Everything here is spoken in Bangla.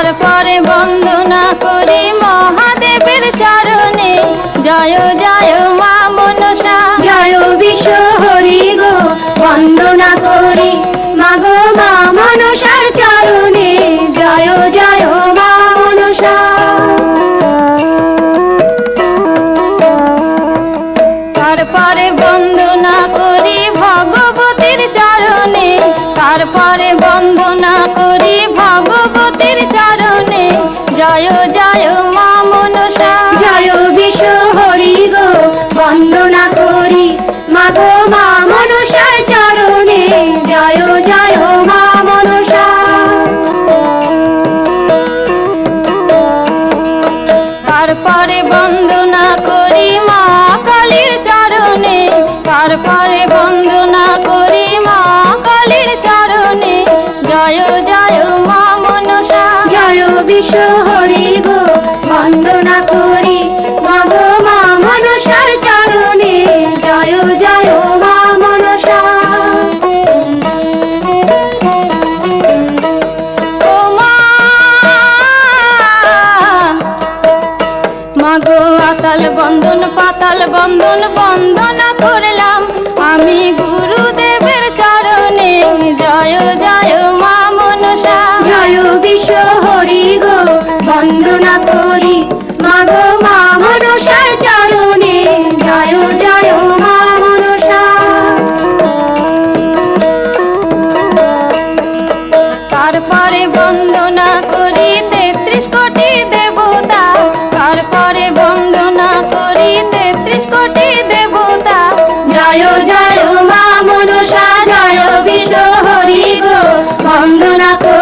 তারপরে বন্দনা করি মহাদেবের চরণে। জয় জয় মা মনসা, জয় বিশ্ব হরি গো, বন্দনা করি মাগো মা মনসার চরণে। জয় জয় মা মনসা। তারপরে বন্দনা করি ভগবতীর চরণে। তারপরে বন্দনা করি ভগবতীর চরণে। জয় জয় মা মনসা, জয় বিশ্ব হরি গো, বন্দনা করি মাগো মা মনসার চরণে। জয় জয় মা মনসা। তারপরে বন্দনা করি মা কালীর চরণে। তারপরে বন্দনা করি মা কালীর চরণে। জয় জয় মা মনসা, জয় বিশ্ব হরি গো, বন্দনা করি মাগো মা মনসার চরণে। জয় জয় মা মনসা। ও মা, মাগো আতাল বন্দন পাতাল বন্দন বন্দনা করলাম আমি গুরুদেবের চরণে। জয় জয় মা মনসা, জয় বিশ্ব হরি গো, বন্দনা করি মাগো মা মনসার চরণে। জয় জয় মা মনসা। তারপরে বন্দনা করি 33 কোটি দেবতা। তারপরে বন্দনা করি 33 কোটি দেবতা। জয় জয় মা মনসা, জয় বিশ্ব হরি গো, বন্দনা করি